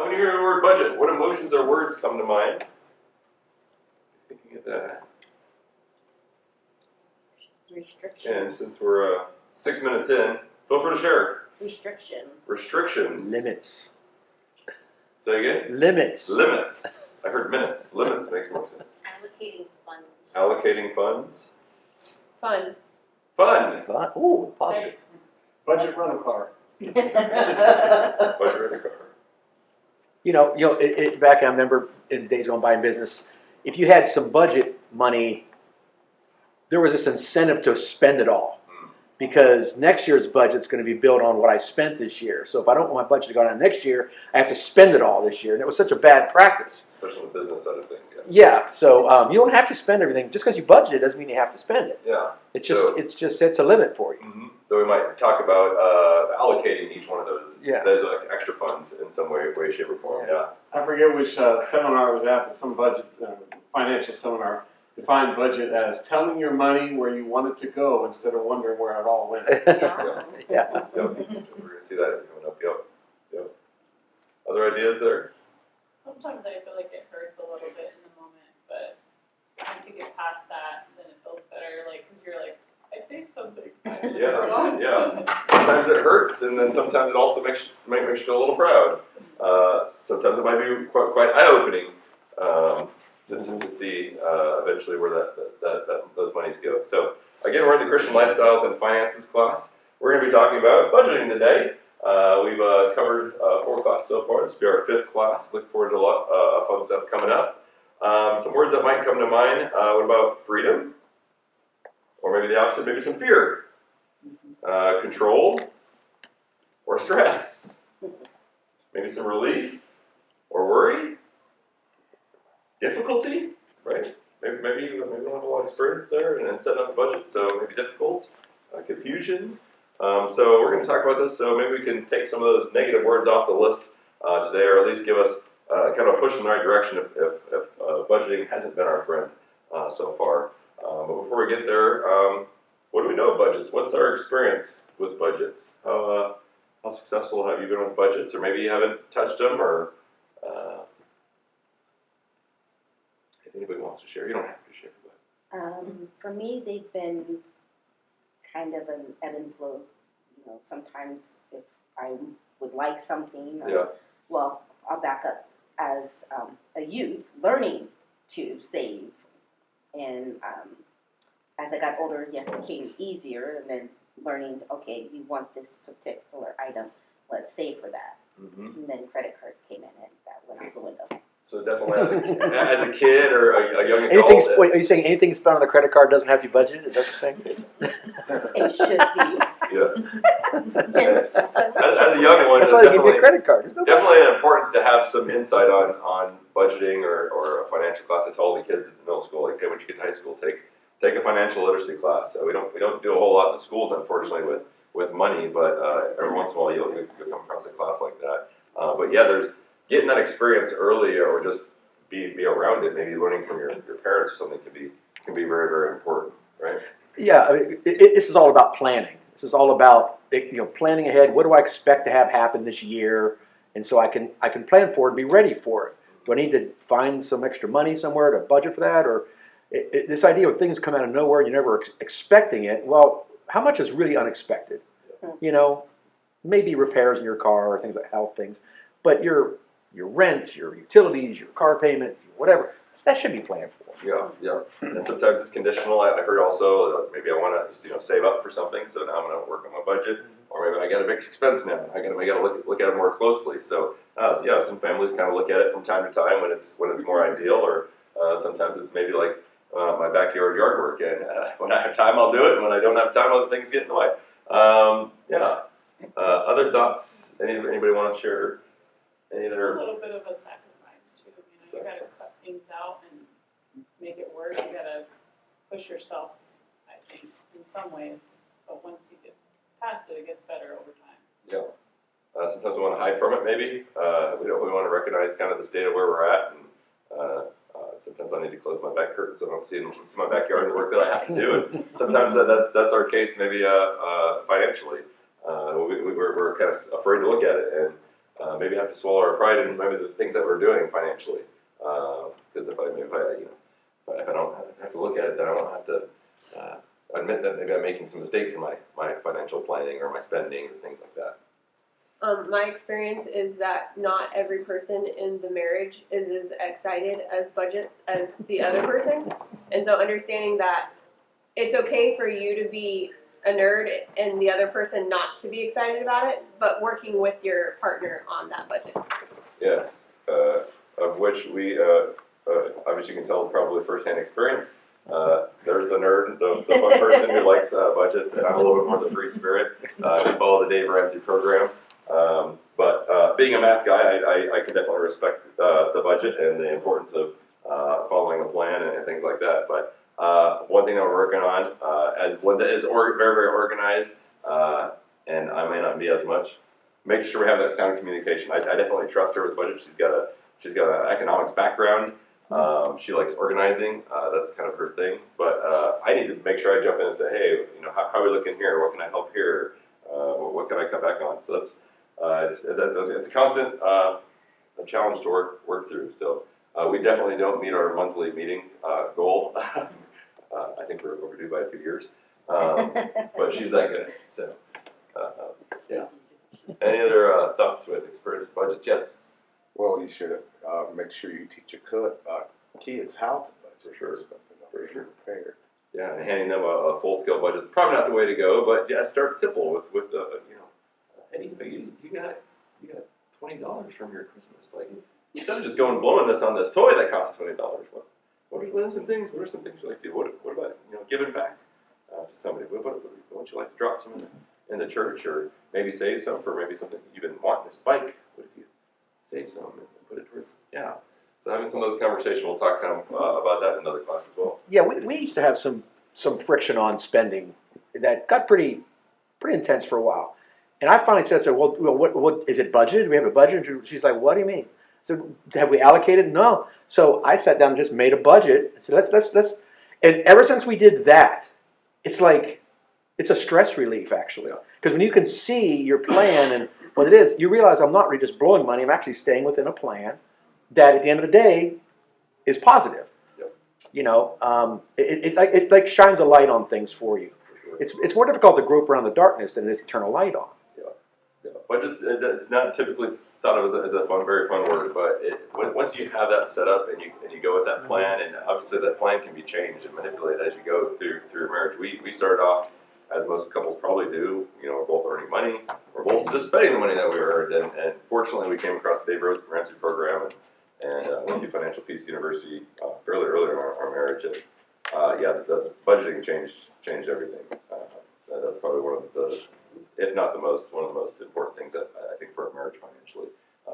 When you hear the word budget, what emotions or words come to mind? Thinking of that. Restrictions. And since we're 6 minutes in, feel free to share. Restrictions. Restrictions. Limits. Say again? Limits. Limits. I heard minutes. Limits makes more sense. Allocating funds. Allocating funds. Fun. Fun. Ooh, positive. Budget rental car. Budget rental car. Back I remember in days gone by in business, if you had some budget money, there was this incentive to spend it all. Because next year's budget's going to be built on what I spent this year. So if I don't want my budget to go down next year, I have to spend it all this year. And it was such a bad practice. Especially on the business side of things. Yeah, so you don't have to spend everything. Just because you budget it doesn't mean you have to spend it. Yeah. It's just sets a limit for you. Mm-hmm. So we might talk about allocating each one of those extra funds in some way, shape, or form. Yeah. I forget which seminar I was at, but some budget, financial seminar, defined budget as telling your money where you want it to go instead of wondering where it all went. Yeah. Yep. We're going to see that coming up. Yep. Other ideas there? Sometimes I feel like it hurts a little bit in the moment, but once you get past that, then it feels better. Like, because you're like, I saved something. Yeah. Sometimes it hurts, and then sometimes it also makes you feel a little proud. Sometimes it might be quite eye-opening to see eventually where those monies go. So again, we're in the Christian Lifestyles and Finances class. We're going to be talking about budgeting today. We've covered 4 classes so far. This will be our 5th class. Look forward to a lot of fun stuff coming up. Some words that might come to mind. What about freedom? Or maybe the opposite, maybe some fear. Control or stress. Maybe some relief or worry. Difficulty, right? Maybe you don't have a lot of experience there and setting up a budget, so maybe difficult. Confusion. So we're going to talk about this, so maybe we can take some of those negative words off the list today, or at least give us kind of a push in the right direction if budgeting hasn't been our friend so far. But before we get there, what do we know of budgets? What's our experience with budgets? How successful have you been with budgets? Or maybe you haven't touched them, or if anybody wants to share, you don't have to share. But. For me, they've been kind of an ebb and flow. Sometimes if I would like something, well, I'll back up. As a youth, learning to save, and as I got older, yes, it came easier, and then learning, okay, you want this particular item, let's save for that. Mm-hmm. And then credit cards came in, and that went out the window. So definitely as a kid or a young adult. Wait, are you saying anything spent on the credit card doesn't have to be budgeted? Is that what you're saying? It should be. Yes. As a young one, that's why they give you a credit card. Definitely an importance to have some insight on budgeting or a financial class. I told the kids at the middle school, like, hey, when you get to high school, take a financial literacy class. So we don't do a whole lot in the schools, unfortunately, with money, but every once in a while you'll come across a class like that. But yeah, there's getting that experience early, or just be around it. Maybe learning from your parents or something can be very, very important, right? Yeah, I mean, this is all about planning. This is all about planning ahead. What do I expect to have happen this year? And so I can plan for it and be ready for it. Do I need to find some extra money somewhere to budget for that? Or this idea of things come out of nowhere and you're never expecting it. Well, how much is really unexpected? Maybe repairs in your car or things like health things, but your rent, your utilities, your car payments, whatever, that should be planned for. Yeah. And sometimes it's conditional. I heard also maybe I want to save up for something, so now I'm going to work on my budget, or maybe I got a big expense now. I got to look at it more closely. So some families kind of look at it from time to time when it's more ideal, or sometimes it's maybe like my backyard yard work, and when I have time I'll do it, and when I don't have time other things get in the way. Other thoughts? Anybody want to share? Any other? A little bit of a sacrifice too. You got to cut things out and make it work. You got to push yourself, I think, in some ways. But once you get past it, it gets better over time. Yeah. Sometimes we want to hide from it. Maybe we want to recognize kind of the state of where we're at, and sometimes I need to close my back curtain so I don't see my backyard and the work that I have to do. And sometimes that's our case. Maybe financially, we're kind of afraid to look at it. And maybe have to swallow our pride in maybe the things that we're doing financially. Because if I don't have to look at it, then I don't have to admit that maybe I'm making some mistakes in my financial planning or my spending and things like that. My experience is that not every person in the marriage is as excited as budgets as the other person. And so understanding that it's okay for you to be a nerd and the other person not to be excited about it, but working with your partner on that budget. Yes, of which we, obviously you can tell is probably firsthand experience. There's the nerd, the fun person who likes budgets, and I'm a little bit more the free spirit. We follow the Dave Ramsey program. But being a math guy, I can definitely respect the budget and the importance of following a plan and things like that. But one thing that we're working on, as Linda is very, very organized, and I may not be as much, make sure we have that sound communication. I definitely trust her with budget. She's got an economics background. She likes organizing. That's kind of her thing. But I need to make sure I jump in and say, hey, how are we looking here? What can I help here? What can I cut back on? So that's it's a constant a challenge to work through. So we definitely don't meet our monthly meeting goal. I think we're overdue by a few years, but she's that good. So yeah. Any other thoughts with experience with budgets? Yes. Well, you should make sure you teach your kids how to budget. For sure. For sure. Prepared. Yeah, and handing them a full-scale budget is probably not the way to go, but yeah, start simple with hey, you got $20 from your Christmas. Like, instead of just going blowing this on this toy that costs $20, what are some things? What are some things you like to do? What about giving back to somebody? What would you like to drop some in the church, or maybe save some for maybe something you've been wanting, this bike? What if you save some and put it towards So having some of those conversations, we'll talk kind of about that in another class as well. Yeah, we used to have some friction on spending that got pretty intense for a while. And I finally said, well, what is it budgeted? Do we have a budget? She's like, what do you mean? So have we allocated? No. So I sat down and just made a budget. I said, let's. And ever since we did that, it's like, it's a stress relief actually. Because when you can see your plan and what it is, you realize I'm not really just blowing money. I'm actually staying within a plan that at the end of the day is positive. Yep. It like shines a light on things for you. For sure. It's more difficult to grope around the darkness than it is to turn a light on. Yeah. But it's not typically thought of as a very fun word. But once you have that set up and you go with that plan, and obviously that plan can be changed and manipulated as you go through your marriage. We started off, as most couples probably do, we're both earning money. We're both just spending the money that we earned. And fortunately, we came across the Dave Ramsey program and went to Financial Peace University fairly early in our marriage. And the budgeting changed everything. That's probably one of the, if not one of the most important things that I think for our marriage financially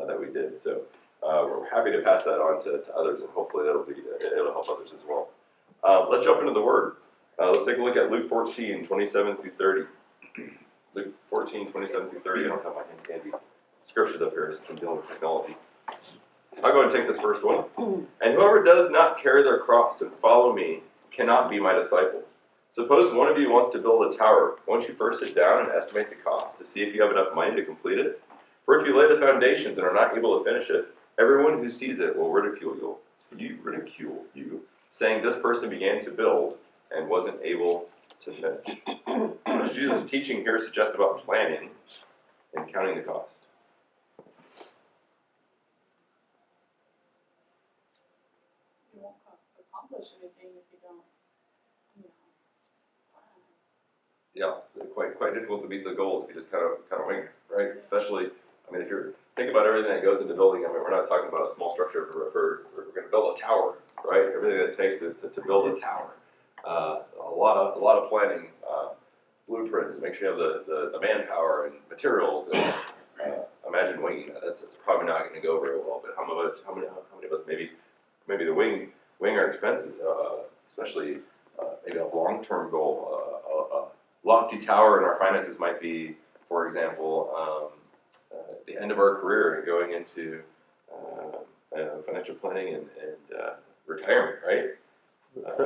that we did. So we're happy to pass that on to others, and hopefully it'll help others as well. Let's jump into the Word. Let's take a look at Luke 14, 27 through 30. Luke 14, 27 through 30. I don't have my handy scriptures up here since I'm dealing with technology. I'll go ahead and take this first one. And whoever does not carry their cross and follow me cannot be my disciple. Suppose one of you wants to build a tower. Won't you first sit down and estimate the cost to see if you have enough money to complete it? For if you lay the foundations and are not able to finish it, everyone who sees it will ridicule you, saying this person began to build and wasn't able to finish. What does Jesus' teaching here suggest about planning and counting the cost? You won't accomplish anything if you don't, plan. Yeah, quite difficult to meet the goals if you just kind of wing it, right? Especially, if you think about everything that goes into building. We're not talking about a small structure. We're going to build a tower, right? Everything that it takes to build a tower. A lot of planning, blueprints, make sure you have the manpower and materials. And imagine winging that. It's probably not going to go very well. But how many of us maybe the wing our expenses, especially maybe a long-term goal, a lofty tower in our finances might be, for example, the end of our career and going into financial planning and retirement, right?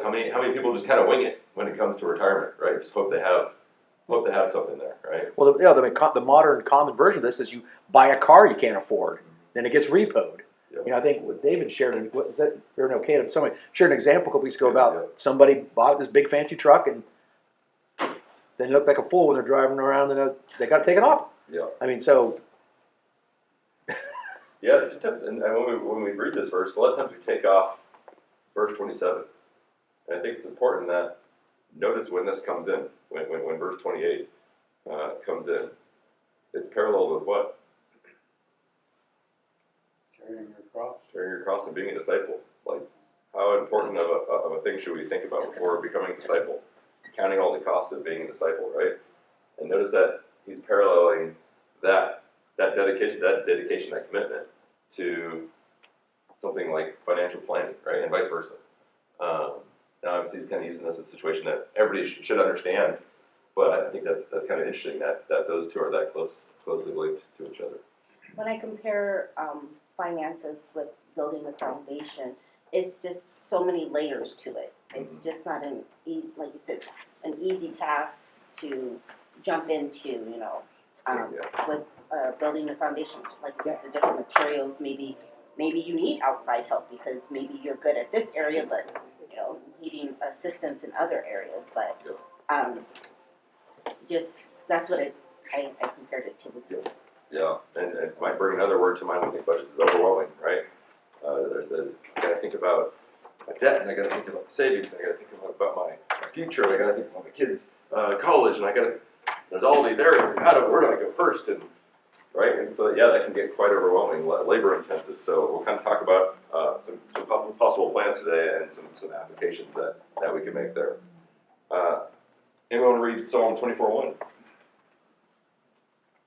How many people just kind of wing it when it comes to retirement, right? Just hope they have hope to have something there, right? Well, the modern common version of this is you buy a car you can't afford, then it gets repoed. Yep. You know, I think what David shared, what was that, or no, Caleb, somebody shared an example a couple weeks ago Yeah, about yeah. somebody bought this big fancy truck and then looked like a fool when they're driving around and they got taken off. Yeah. I mean, so, Yeah, sometimes, and when we read this verse, a lot of times we take off verse 27. And I think it's important that notice when this comes in, when verse 28 comes in. It's parallel with what? Carrying your cross. Carrying your cross and being a disciple. Like, how important of a thing should we think about before becoming a disciple? Counting all the costs of being a disciple, right? And notice that he's paralleling that dedication, that commitment to something like financial planning, right, and vice versa. Now, obviously, he's kind of using this as a situation that everybody should understand, but I think that's kind of interesting that those two are that closely linked to each other. When I compare finances with building a foundation, it's just so many layers to it. It's just not an easy, like you said, an easy task to jump into, you know, with building a foundation. Like you said, the different materials, maybe you need outside help because maybe you're good at this area, but, you know, needing assistance in other areas. But just, that's what I compared it to. With. Yeah, and it might bring another word to mind when I think budgets is overwhelming, right? I gotta think about my debt, and I gotta think about savings, and I gotta think about my future, and I gotta think about my kids' college, and there's all these areas, and where do I go first, and right? And so, yeah, that can get quite overwhelming, labor intensive. So we'll kind of talk about some possible plans today and some applications that we can make there. Anyone read Psalm 24:1?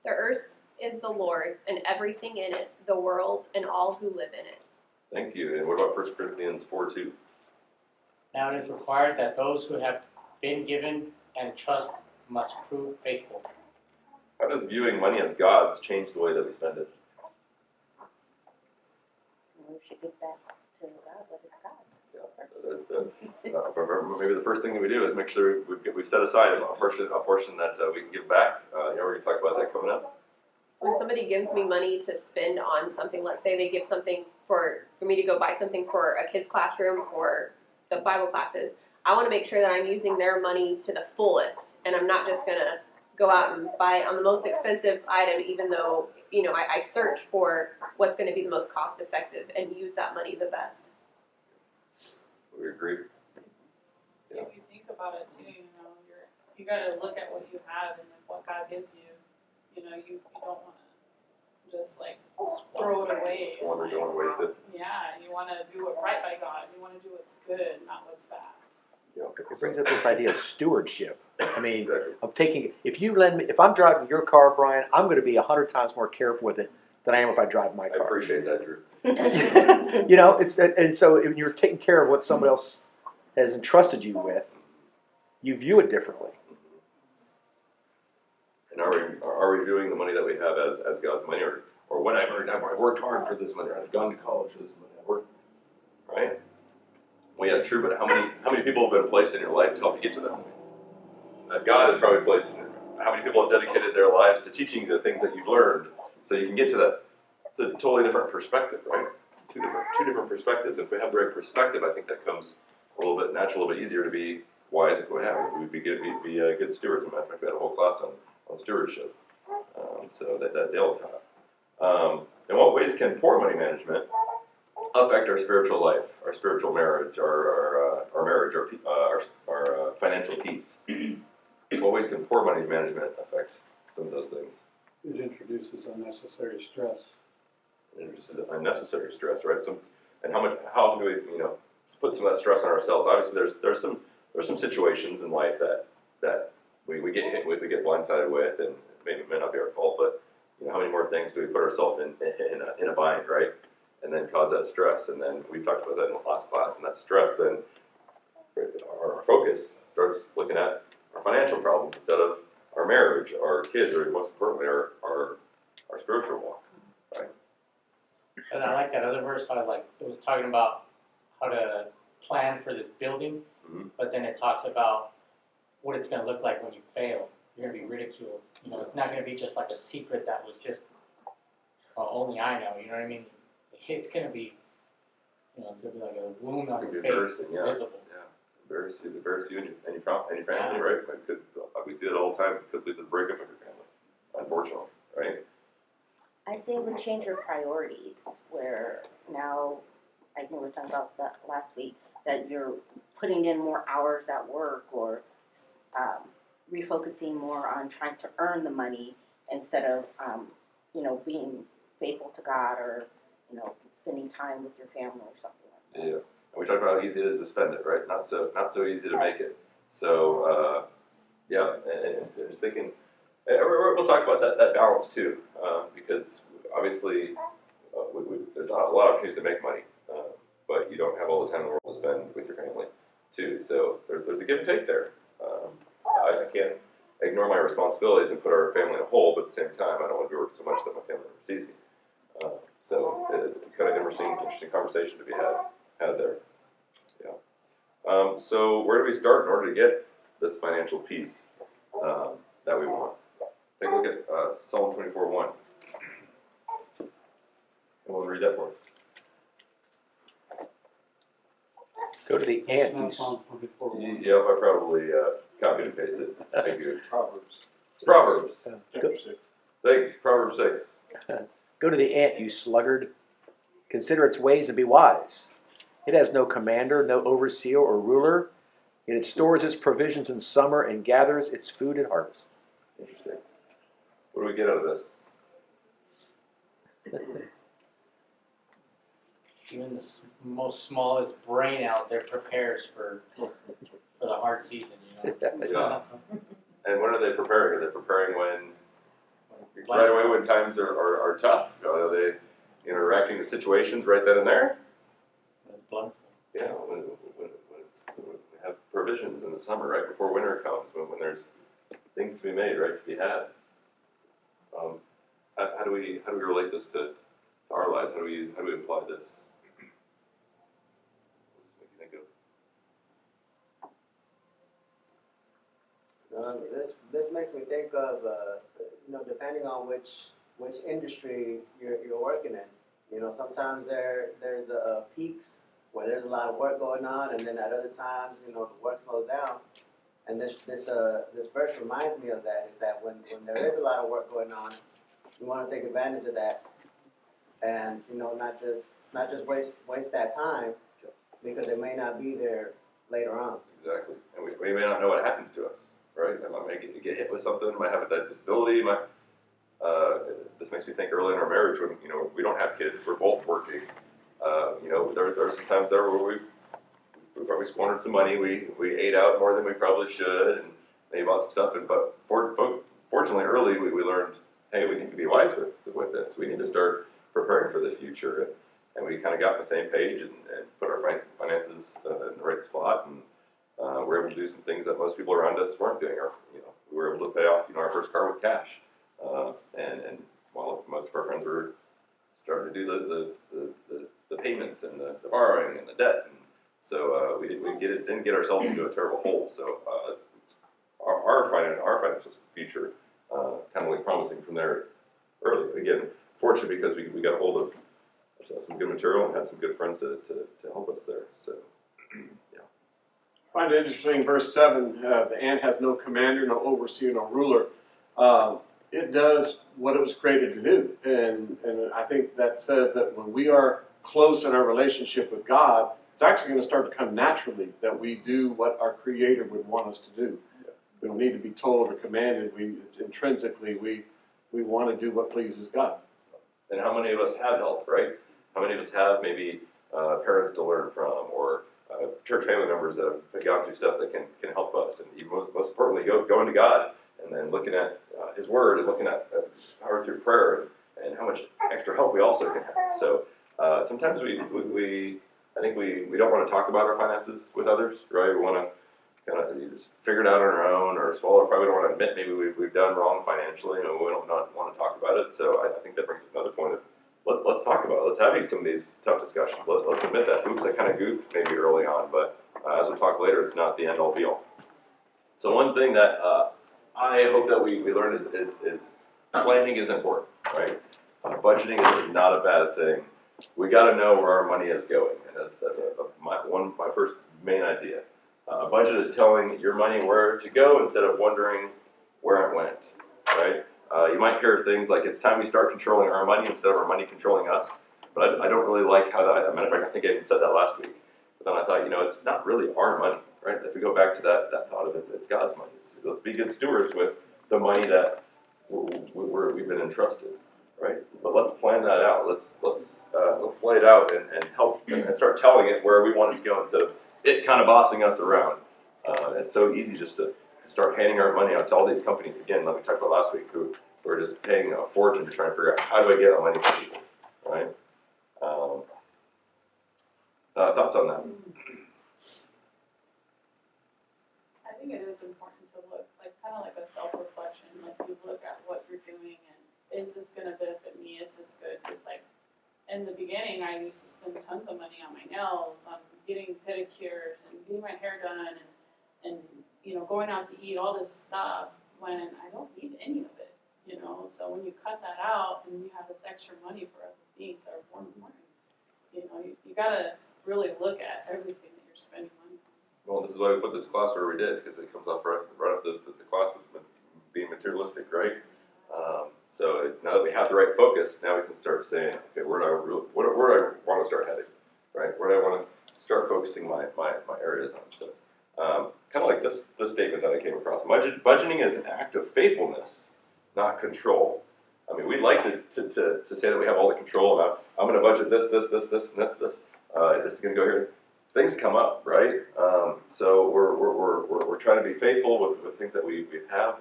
The earth is the Lord's and everything in it, the world and all who live in it. Thank you. And what about 1 Corinthians 4:2? Now it is required that those who have been given and trust must prove faithful. How does viewing money as God's change the way that we spend it? We should give that to God, what it's God. Maybe the first thing that we do is make sure we've set aside a portion that we can give back. We're going to talk about that coming up. When somebody gives me money to spend on something, let's say they give something for me to go buy something for a kid's classroom or the Bible classes, I want to make sure that I'm using their money to the fullest, and I'm not just going to go out and buy on the most expensive item, even though, you know, I search for what's going to be the most cost effective and use that money the best. We agree. Yeah. If you think about it too, you know, you got to look at what you have and what God gives you. You know, you don't want to just like throw it away. Squander, don't want to waste it. Yeah, you want to do it right by God. You want to do what's good, not what's bad. Yeah. it brings up this idea of stewardship. I mean, Exactly. of taking, if I'm driving your car, Brian, I'm going to be 100 times more careful with it than I am if I drive my I car. appreciate that, Drew. You know, and so if you're taking care of what somebody else has entrusted you with, you view it differently. And are we viewing the money that we have as God's money, or whatever? I've worked hard for this money, or I've gone to college for this money. I've worked, right? Well, yeah, true. But how many people have been placed in your life to help you get to that point? That God has probably placed in your life. How many people have dedicated their lives to teaching you the things that you've learned so you can get to that? It's a totally different perspective, right? Two different perspectives. If we have the right perspective, I think that comes a little bit natural, a little bit easier to be wise if we have it. We'd be good stewards. As a matter of fact, we had a whole class on stewardship. So that Dale taught. In what ways can poor money management affect our spiritual life, our spiritual marriage, our marriage, our financial peace? In what ways can poor money management affect some of those things? It introduces unnecessary stress. It just is unnecessary stress, right? And how often do we, put some of that stress on ourselves? Obviously, there's some situations in life that we get hit with, we get blindsided with, and it may not be our fault, but how many more things do we put ourselves in a bind, right? And then cause that stress, and then we talked about that in the last class, and that stress then our focus starts looking at our financial problems instead of our marriage, our kids, or most importantly, our spiritual walk, right? And I like that other verse. It was talking about how to plan for this building, Mm-hmm. but then it talks about what it's going to look like when you fail. you're gonna be ridiculed. You know, it's not gonna be just like a secret that was just, only I know, you know what I mean? It's gonna be, you know, it's gonna be like a wound on Could your be face, embarrassing, it's yeah. visible. Embarrass you and your family, right? Like, we see it all the time. It could lead to the breakup of your family, unfortunately, right? I say we change your priorities, where now, I think we were talking about that last week, that you're putting in more hours at work, or refocusing more on trying to earn the money instead of, being faithful to God, or, spending time with your family or something like that. Yeah. And we talked about how easy it is to spend it, right? Not so easy to make it. So, yeah, and just thinking, and we'll talk about that balance too, because obviously there's a lot of opportunities to make money, but you don't have all the time in the world to spend with your family too. So there's a give and take there. I can't ignore my responsibilities and put our family in a hole, but at the same time, I don't want to work so much that my family never sees me. So it's kind of interesting conversation to be had there. Yeah. So where do we start in order to get this financial peace that we want? Take a look at Psalm 24:1. And we'll read that for us. Go to the ant who's Yep, I probably copied and pasted. Thank you. Proverbs. Proverbs. go, Thanks. Proverbs 6. go to the ant, you sluggard. Consider its ways and be wise. It has no commander, no overseer or ruler, yet it stores its provisions in summer and gathers its food at harvest. Interesting. What do we get out of this? Even the most smallest brain out there prepares for the hard season, you know? Yeah. And when are they preparing? Are they preparing when right away when times are tough? Are they interacting to situations right then and there? Yeah, when we have provisions in the summer, right before winter comes, when there's things to be made, right, to be had. How do we relate this to our lives? How do we apply this? What does it make you think of? This makes me think of depending on which industry you're working in. Sometimes there's peaks where there's a lot of work going on, and then at other times the work slows down. And this verse reminds me of that. Is that when there is a lot of work going on, you want to take advantage of that, and not just waste that time, because it may not be there later on. Exactly, and we may not know what happens to us, right? I might get hit with something, might have a disability, this makes me think early in our marriage when, we don't have kids, we're both working. There are some times there where we probably squandered some money, we ate out more than we probably should, and maybe bought some stuff, but fortunately early we learned, hey, we need to be wise with this. We need to start preparing for the future, and we kind of got on the same page and put our finances in the right spot, and we're able to do some things that most people around us weren't doing. We were able to pay off our first car with cash, and while most of our friends were starting to do the payments and the borrowing and the debt, and so we didn't get ourselves into a terrible hole. So our financial future kind of like promising from there early. Again, fortunate because we got a hold of some good material and had some good friends to help us there. So yeah. I find it interesting, verse 7, the ant has no commander, no overseer, no ruler. It does what it was created to do. And I think that says that when we are close in our relationship with God, it's actually going to start to come naturally that we do what our Creator would want us to do. We don't need to be told or commanded. It's intrinsically, we want to do what pleases God. And how many of us have help, right? How many of us have maybe parents to learn from, or church family members that have gone through stuff that can help us, and even most importantly, going to God and then looking at His Word and looking at power through prayer and how much extra help we also can have. So sometimes I think we don't want to talk about our finances with others, right? We want to kind of just figure it out on our own, or swallow. Probably don't want to admit maybe we've done wrong financially. We don't not want to talk about it. So I think that brings up another point of let's talk about it. Let's have some of these tough discussions. Let's admit that. Oops, I kind of goofed maybe early on, but as we'll talk later, it's not the end all be all. So one thing that I hope that we learn is planning is important, right? Budgeting is not a bad thing. We got to know where our money is going, and that's my first main idea. A budget is telling your money where to go instead of wondering where it went, right? You might hear things like it's time we start controlling our money instead of our money controlling us, but I don't really like how that. As a matter of fact, I think I even said that last week. But then I thought, it's not really our money, right? If we go back to that thought of it's God's money. Let's be good stewards with the money that we've been entrusted, right? But let's plan that out. Let's lay it out and help and start telling it where we want it to go instead of it kind of bossing us around. It's so easy just to start handing our money out to all these companies again, like we talked about last week, who are just paying a fortune to try and figure out how do I get my money from people, right? Thoughts on that? I think it is important to look, like, kind of like a self-reflection, like you look at what you're doing and is this gonna benefit me, is this good? Because like, in the beginning, I used to spend tons of money on my nails, on getting pedicures and getting my hair done and going out to eat, all this stuff, when I don't need any of it, So when you cut that out and you have this extra money for other things that are more important, you gotta really look at everything that you're spending money on. Well, this is why we put this class where we did, because it comes off right off the class of being materialistic, right? So now that we have the right focus, now we can start saying, okay, where do I want to start heading, right? Where do I want to start focusing my areas on? So, kind of like this statement that I came across: budgeting is an act of faithfulness, not control. I mean, we'd like to say that we have all the control about. I'm going to budget this, and this. This is going to go here. Things come up, right? So we're trying to be faithful with things that we have.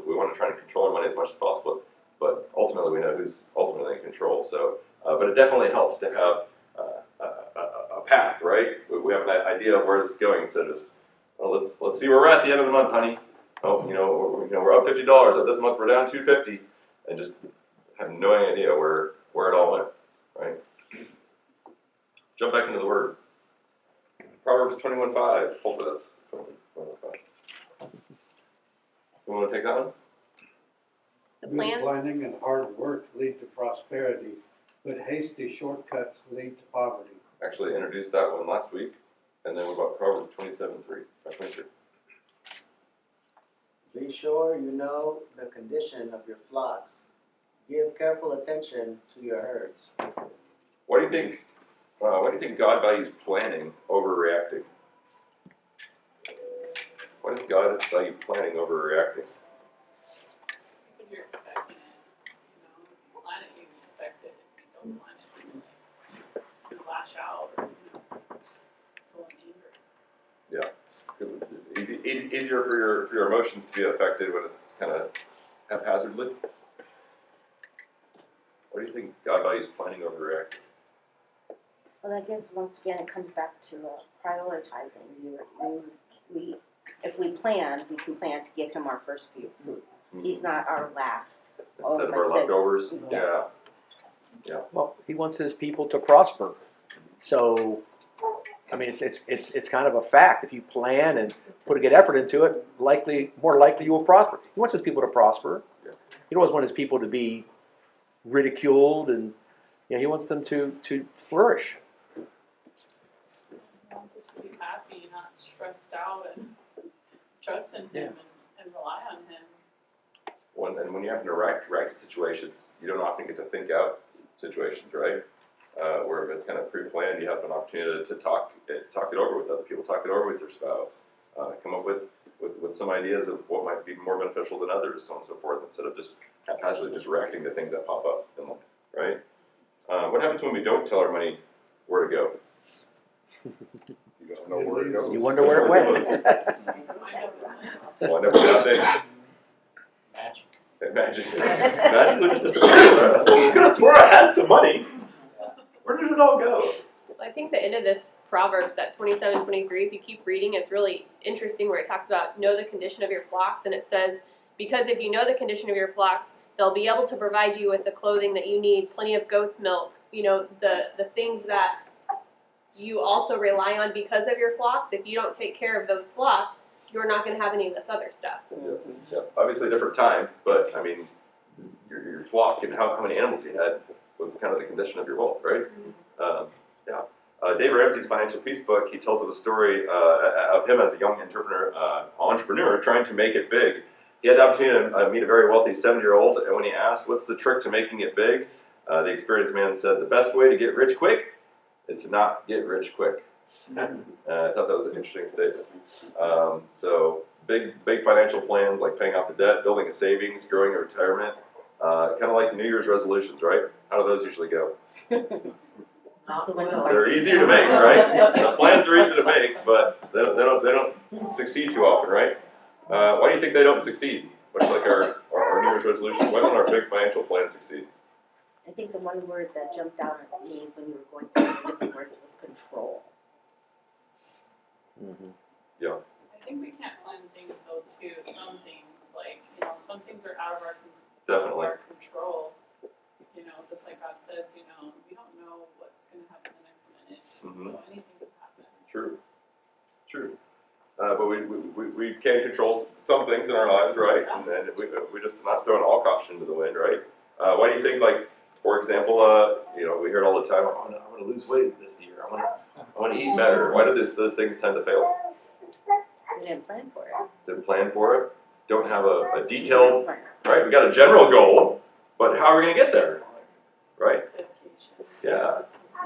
We want to try and control our money as much as possible, but ultimately we know who's ultimately in control. So, but it definitely helps to have a path, right? We have an idea of where this is going instead of just, well, let's see where we're at the end of the month, honey. Oh, we're up $50. So this month we're down $250, and just have no idea where it all went, right? Jump back into the Word. Proverbs 21:5. Hopefully that's 21:5. Someone want to take that one? The Good plan, planning and hard work lead to prosperity, but hasty shortcuts lead to poverty. Actually introduced that one last week. And then what about Proverbs 27:3? 23. Be sure you know the condition of your flocks. Give careful attention to your herds. Why do you think God values planning over reacting? Why does God value planning over reacting? If you're expecting it, you plan it, you expect it. If you don't plan it, you lash out or, go in anger. Yeah. Easier for your emotions to be affected when it's kind of haphazardly. Why do you think God values planning over reacting? Well, I guess once again, it comes back to prioritizing. If we plan, we can plan to give him our first few fruits. He's not our last. Instead of like our I said, leftovers? yes. Yeah. Well, he wants his people to prosper. So, I mean, it's kind of a fact. If you plan and put a good effort into it, more likely you will prosper. He wants his people to prosper. Yeah. He doesn't want his people to be ridiculed, and he wants them to flourish. He wants us to be happy, not stressed out, and trust in him and rely on him. When you have to react to situations, you don't often get to think out situations, right? Where if it's kind of pre-planned, you have an opportunity to talk it over with other people, talk it over with your spouse, come up with some ideas of what might be more beneficial than others, so on and so forth, instead of just haphazardly just reacting to things that pop up in life, right? What happens when we don't tell our money where to go? You don't know where it goes. You wonder where it went. Well, I never got that. magic. Imagine we just disappeared. I could have swore I had some money. Where did it all go? I think the end of this Proverbs, that 27:23, if you keep reading, it's really interesting where it talks about know the condition of your flocks, and it says, because if you know the condition of your flocks, they'll be able to provide you with the clothing that you need, plenty of goat's milk, the things that you also rely on because of your flocks. If you don't take care of those flocks, you're not gonna have any of this other stuff. Yeah, obviously a different time, but I mean, your flock and how many animals you had was kind of the condition of your wealth, right? Yeah. Dave Ramsey's Financial Peace book, he tells of a story of him as a young entrepreneur trying to make it big. He had the opportunity to meet a very wealthy 70-year-old, and when he asked, what's the trick to making it big? The experienced man said, the best way to get rich quick is to not get rich quick. I thought that was an interesting statement. So big financial plans like paying off the debt, building a savings, growing a retirement, kind of like New Year's resolutions, right? How do those usually go? They're easier to make, right? The plans are easy to make, but they don't succeed too often, right? Why do you think they don't succeed? Much like our New Year's resolutions, why don't our big financial plans succeed? I think the one word that jumped out at me when you were going through the different words was control. Yeah. I think we can't plan things though too. Some things like, some things are out of our Definitely. control. Just like God says, we don't know what's going to happen the next minute. So anything could happen. True. But we can control some things in our lives, right? And we just not throwing all caution into the wind, right? Why do you think, like, for example, we hear it all the time, I'm going to lose weight this year. I want to eat better. Why do those things tend to fail? We didn't plan for it. Didn't plan for it. Don't have a detailed, right? We got a general goal, but how are we going to get there, right? Yeah.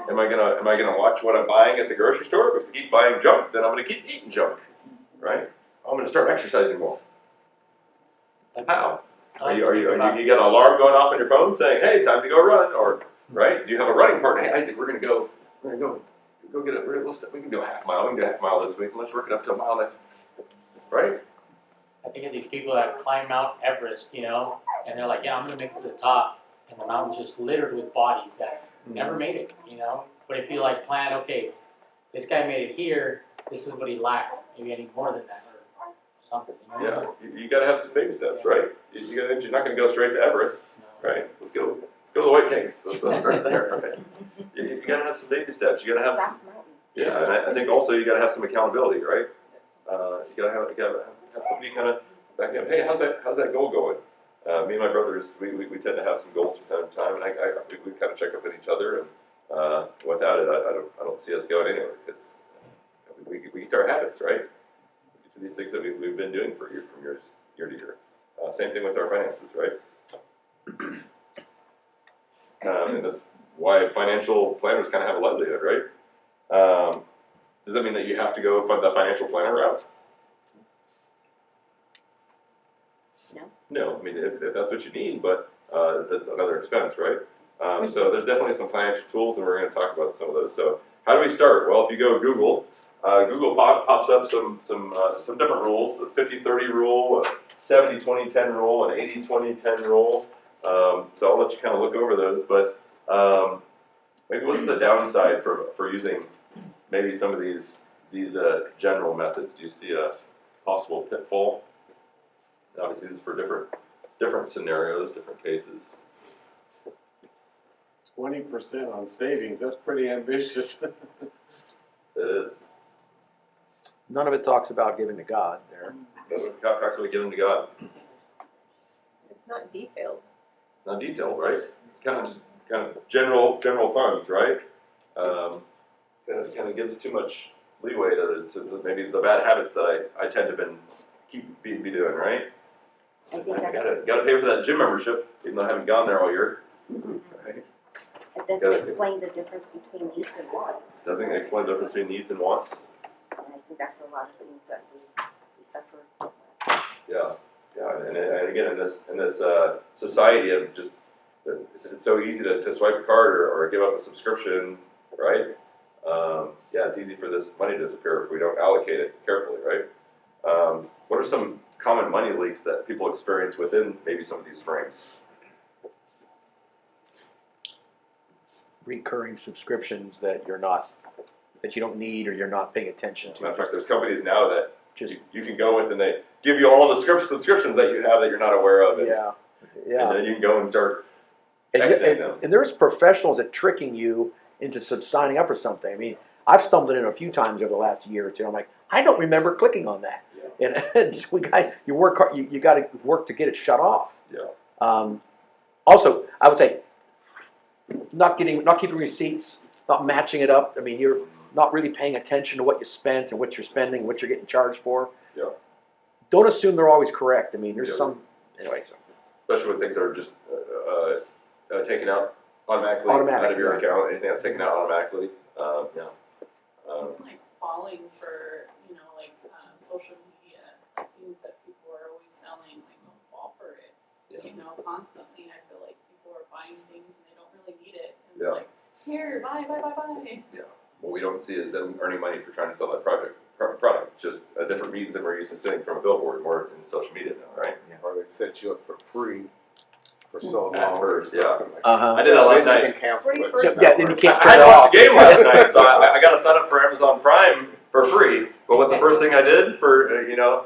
Am I gonna watch what I'm buying at the grocery store? Because to keep buying junk, then I'm gonna keep eating junk, right? I'm gonna start exercising more. How? You got an alarm going off on your phone saying, "Hey, time to go run," or right? Do you have a running partner? Hey, Isaac, we're gonna go get we can do a half mile. We can do a half mile this week. Let's work it up to a mile next week, right? I think of these people that climb Mount Everest, and they're like, yeah, I'm gonna make it to the top, and the mountain's just littered with bodies that never made it, But if you plan, okay, this guy made it here, this is what he lacked. Maybe I need more than that or something. Yeah, you got to have some baby steps, right? You're not going to go straight to Everest, right? Let's go to the White Tanks. Let's start there, right? You got to have some baby steps. You got to have some, and I think also you got to have some accountability, right? You got to have somebody kind of back up. Hey, how's that goal going? Me and my brothers, we tend to have some goals from time to time, and we kind of check up on each other. And without it, I don't see us going anywhere because we get our habits, right? To these things that we've been doing from year to year. Same thing with our finances, right? And that's why financial planners kind of have a livelihood, right? Does that mean that you have to go find the financial planner route? No, I mean, if that's what you need, but that's another expense, right? So there's definitely some financial tools, and we're going to talk about some of those. So how do we start? Well, if you go Google, Google pops up some different rules: a 50-30 rule, a 70-20-10 rule, an 80-20-10 rule. So I'll let you kind of look over those. But maybe what's the downside for using maybe some of these general methods? Do you see a possible pitfall? Obviously, this is for different scenarios, different cases. 20% on savings, that's pretty ambitious. It is. None of it talks about giving to God there. God talks about giving to God. It's not detailed. It's not detailed, right? It's kind of general funds, right? Kind of gives too much leeway to maybe the bad habits that I tend to be doing, right? I think got to pay for that gym membership, even though I haven't gone there all year. Right? It doesn't explain the difference between needs and wants. Doesn't explain the difference between needs and wants. And I think that's a lot of things that we suffer. Yeah, and again in this society of just it's so easy to swipe a card or give up a subscription, right? It's easy for this money to disappear if we don't allocate it carefully, right? What are some common money leaks that people experience within maybe some of these frames? Recurring subscriptions that you don't need or you're not paying attention to. Matter of fact, there's companies now that Just you can go with and they give you all the subscriptions that you have that you're not aware of. And, yeah. And then you can go and start And, exiting them. and there's professionals that tricking you into signing up for something. I mean, I've stumbled in a few times over the last year or two. I'm like, I don't remember clicking on that. Yeah. And so you work hard, you got to work to get it shut off. Yeah. Also, I would say, not keeping receipts, not matching it up. I mean, you're not really paying attention to what you spent and what you're spending, what you're getting charged for. Yeah. Don't assume they're always correct. I mean, there's Yeah. some, anyway, so. Especially when things are just taken out automatically out of your account. Anything that's taken out automatically. Yeah. Like falling for, like, social media, things that people are always selling, like, don't fall for it. Yeah. Constantly, I feel like people are buying things and they don't really need it. And Yeah. it's like, here, buy. What we don't see is them earning money for trying to sell that product. Just a different means than we're used to seeing from a billboard, more in social media now, right? Or they set you up for free for so long. At first, or something like that. Uh-huh. I did that last Then you night. can cancel Free it. for- Yeah, then you can't I turn had it to watch off. the game last night, so I got to sign up for Amazon Prime for free. But what's the first thing I did for,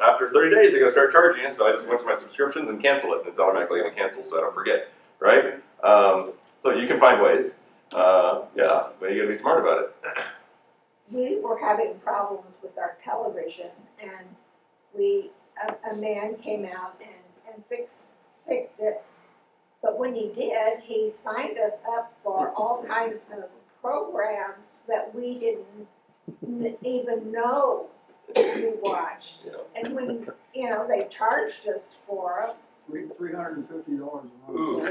after 30 days, they're going to start charging you. So I just went to my subscriptions and cancel it, and it's automatically going to cancel, so I don't forget, right? So you can find ways. Yeah, but you got to be smart about it. We were having problems with our television, and a man came out and fixed it. But when he did, he signed us up for all kinds of programs that we didn't even know we watched. Yeah. And when, they charged us for $350 a month. Ooh.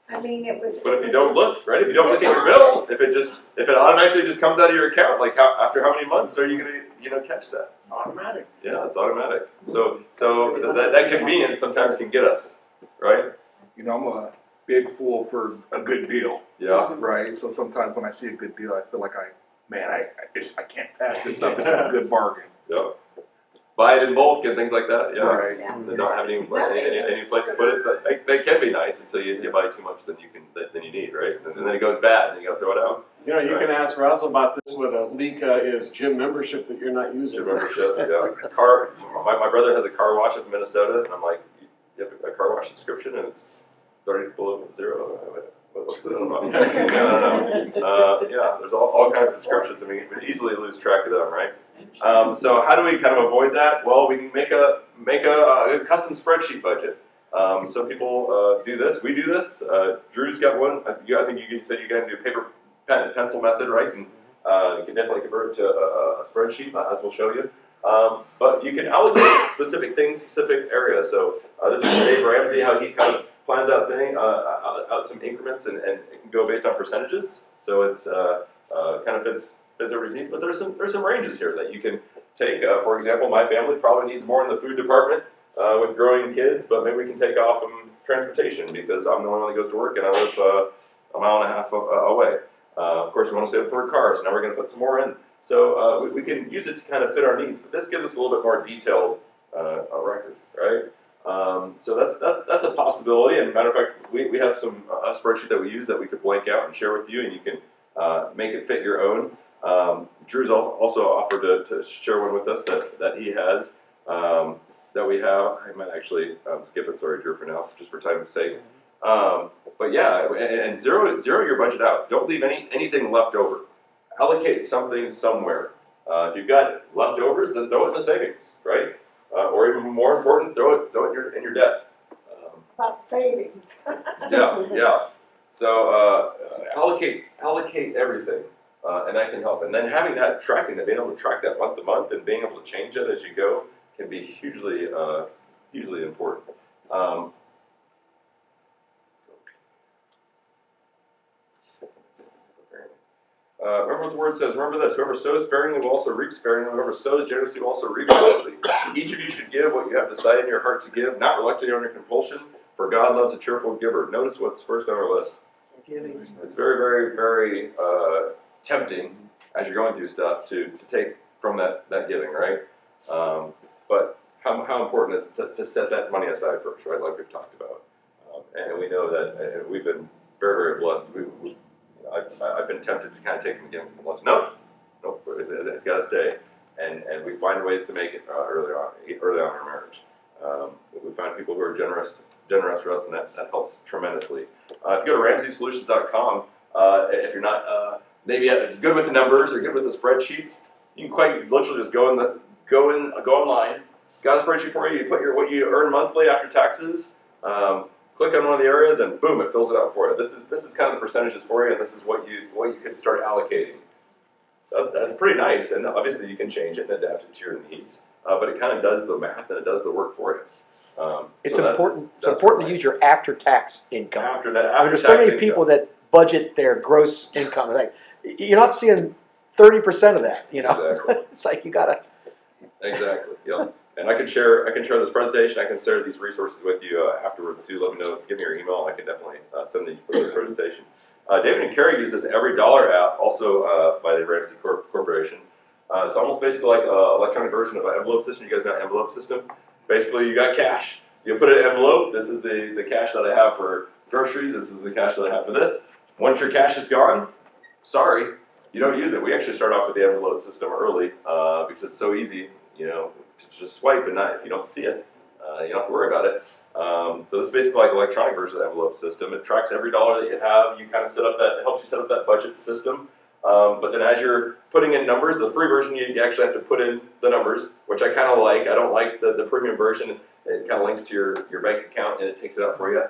I mean, it was. But if you don't look, right? If you don't look at your bill, if it automatically just comes out of your account, like after how many months are you gonna catch that? Automatic. Yeah, it's automatic. So that convenience sometimes can get us, right? I'm a big fool for a good deal, Yeah. right? So sometimes when I see a good deal, I feel like I can't pass this up. It's a good bargain. Yeah. Buy it in bulk and things like that. Yeah. Right. Yeah. They don't have any place to put it. They can be nice until you buy too much than you need, right? And then it goes bad, and you gotta throw it out. You can ask Russell about this with a leak is gym membership that you're not using. Gym membership, yeah. Car. My brother has a car wash in Minnesota, and I'm like, you have a car wash subscription, and it's 30 below zero. What's the deal about? No. Yeah, there's all kinds of subscriptions. I mean, you could easily lose track of them, right? So how do we kind of avoid that? Well, we can make a custom spreadsheet budget. So people do this. We do this. Drew's got one. I think you said you got to do paper, pen, and pencil method, right? And you can definitely convert it to a spreadsheet, as we'll show you. But you can allocate specific things, specific areas. So this is Dave Ramsey, how he kind of plans out out some increments, and it can go based on percentages. So it's kind of fits everybody's needs. But there's some ranges here that you can take. For example, my family probably needs more in the food department with growing kids, but maybe we can take off from transportation because I'm the only one that goes to work and I live a mile and a half away. Of course, we want to save for a car, so now we're going to put some more in. So we can use it to kind of fit our needs, but this gives us a little bit more detailed record, right? So that's a possibility. And matter of fact, we have a spreadsheet that we use that we could blank out and share with you, and you can make it fit your own. Drew's also offered to share one with us that he has that we have. I might actually skip it. Sorry, Drew, for now, just for time's sake. But yeah, and zero your budget out. Don't leave anything left over. Allocate something somewhere. If you've got leftovers, then throw it in the savings, right? Or even more important, throw it in your debt. About savings. Yeah. So allocate everything, and that can help. And then having that tracking, being able to track that month to month, and being able to change it as you go, can be hugely important. Remember what the word says. Remember this: whoever sows sparingly will also reap sparingly. Whoever sows generously will also reap generously. Each of you should give what you have decided in your heart to give, not reluctantly or under compulsion, for God loves a cheerful giver. Notice what's first on our list. It's very, very, very tempting as you're going through stuff to take from that giving, right? But how important is it to set that money aside first, right? Like we've talked about, and we know that we've been very, very blessed. I've been tempted to kind of take from the giving once. Nope, it's got to stay, and we find ways to make it early on in our marriage. We find people who are generous to us, and that helps tremendously. If you go to RamseySolutions.com, if you're not maybe good with the numbers or good with the spreadsheets, you can quite literally just go in go online. Got a spreadsheet for you. You put what you earn monthly after taxes. Click on one of the areas, and boom, it fills it out for you. This is kind of the percentages for you, and this is what you can start allocating. That's pretty nice, and obviously you can change it and adapt it to your needs. But it kind of does the math and it does the work for you. It's so important. It's that's important to nice. use your after-tax income. After that, There's so many people that budget their gross income. Like, you're not seeing 30% of that. You know, Exactly. it's like you gotta. Exactly. Yep. And I can share this presentation. I can share these resources with you afterward too. Let me know. Give me your email. I can definitely send this presentation. David and Carrie use this Every Dollar app, also by the Ramsey Corporation. It's almost basically like an electronic version of an envelope system. You guys know envelope system? Basically, you got cash. You put it in an envelope. This is the cash that I have for groceries. This is the cash that I have for this. Once your cash is gone, sorry, you don't use it. We actually start off with the envelope system early because it's so easy, to just swipe and not, if you don't see it, you don't have to worry about it. So this is basically like an electronic version of the envelope system. It tracks every dollar that you have. You kind of it helps you set up that budget system. But then as you're putting in numbers, the free version, you actually have to put in the numbers, which I kind of like. I don't like the premium version. It kind of links to your bank account and it takes it out for you.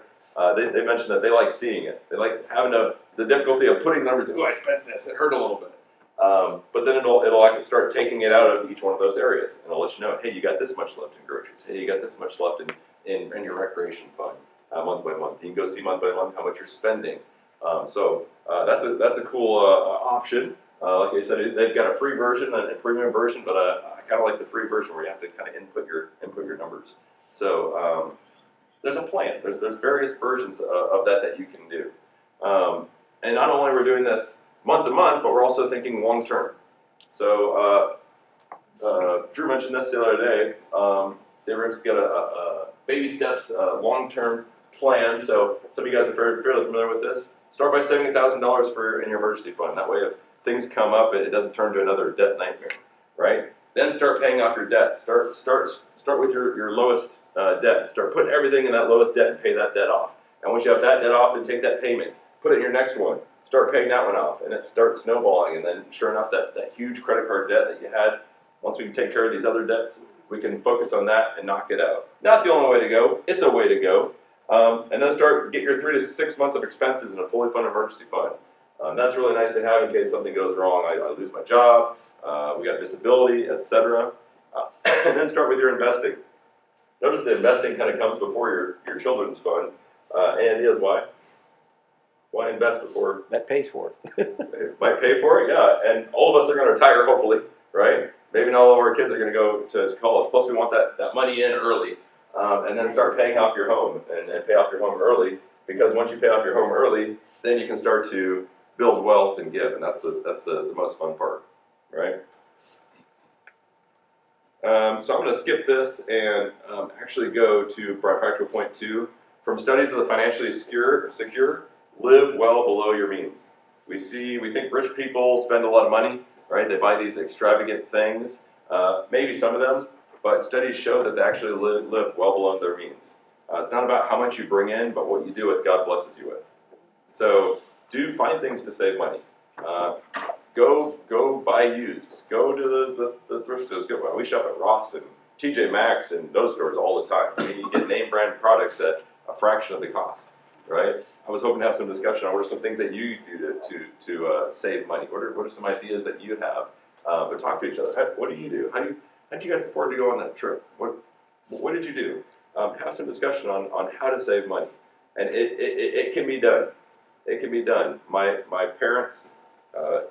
They mentioned that they like seeing it. They like having the difficulty of putting numbers, oh, I spent this, it hurt a little bit. But then it'll start taking it out of each one of those areas. And it'll let you know, hey, you got this much left in groceries. Hey, you got this much left in your recreation fund month by month. You can go see month by month how much you're spending. So that's a cool option. Like I said, they've got a free version and a premium version, but I kind of like the free version where you have to kind of input your numbers. So there's a plan. There's various versions of that you can do. And not only are we doing this month to month, but we're also thinking long term. So Drew mentioned this the other day. They've got a baby steps long term plan. So some of you guys are fairly familiar with this. Start by saving $1,000 in your emergency fund. That way, if things come up, it doesn't turn to another debt nightmare, right? Then start paying off your debt. Start with your lowest debt. Start putting everything in that lowest debt and pay that debt off. And once you have that debt off, then take that payment, put it in your next one. Start paying that one off, and it starts snowballing. And then, sure enough, that huge credit card debt that you had, once we can take care of these other debts, we can focus on that and knock it out. Not the only way to go. It's a way to go. And then get your 3 to 6 months of expenses in a fully funded emergency fund. That's really nice to have in case something goes wrong. I lose my job, we got disability, etc. And then start with your investing. Notice the investing kind of comes before your children's fund. And here's why. Why invest before? That pays for it. It might pay for it, yeah. And all of us are going to retire, hopefully, right? Maybe not all of our kids are going to go to college. Plus, we want that money in early. And then start paying off your home and pay off your home early, because once you pay off your home early, then you can start to build wealth and give, and that's the most fun part, right? So I'm going to skip this and actually go to practical point 2. From studies of the financially secure, live well below your means. We think rich people spend a lot of money, right? They buy these extravagant things, maybe some of them. But studies show that they actually live well below their means. It's not about how much you bring in, but what you do with God blesses you with. So do find things to save money. Go buy used. Go to the thrift stores. We shop at Ross and TJ Maxx and those stores all the time. I mean, you get name brand products at a fraction of the cost, right? I was hoping to have some discussion on what are some things that you do to save money. What are some ideas that you have? But talk to each other. What do you do? How did you guys afford to go on that trip? What did you do? Have some discussion on how to save money. And it can be done. It can be done. My parents, I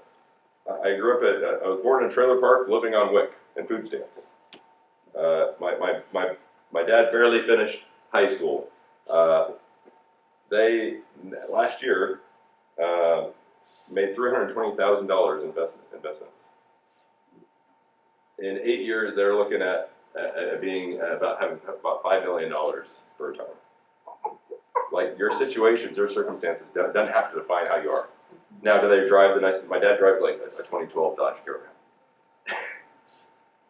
was born in a trailer park living on WIC and food stamps. My dad barely finished high school. They, last year, made $320,000 investments. In 8 years, they're looking at having about $5 million for a time. Like, your situations, your circumstances doesn't have to define how you are. Now, do they drive the nice? My dad drives like a 2012 Dodge Caravan.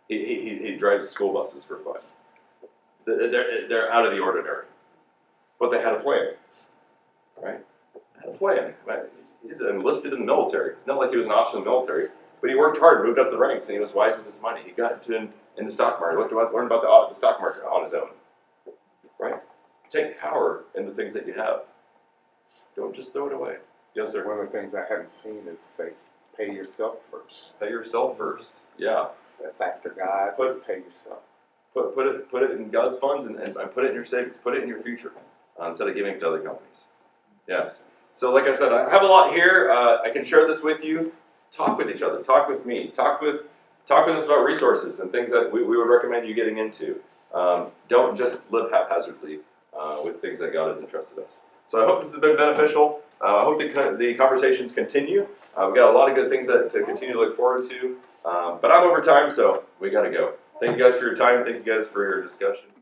He drives school buses for fun. They're out of the ordinary, but they had a plan, right? Had a plan. He's enlisted in the military. It's not like he was an officer in the military, but but he worked hard, moved up the ranks, and he was wise with his money. He got into in the stock market, learned about the stock market on his own. Right? Take power in the things that you have. Don't just throw it away. Yes, sir. One of the things I haven't seen is say, pay yourself first. Pay yourself first. Yeah. That's after God, but pay yourself. Put it in God's funds and put it in your savings. Put it in your future instead of giving it to other companies. Yes. So like I said, I have a lot here. I can share this with you. Talk with each other. Talk with me. Talk with us about resources and things that we would recommend you getting into. Don't just live haphazardly with things that God has entrusted us. So I hope this has been beneficial. I hope the conversations continue. We've got a lot of good things to continue to look forward to. But I'm over time, so we got to go. Thank you guys for your time. Thank you guys for your discussion.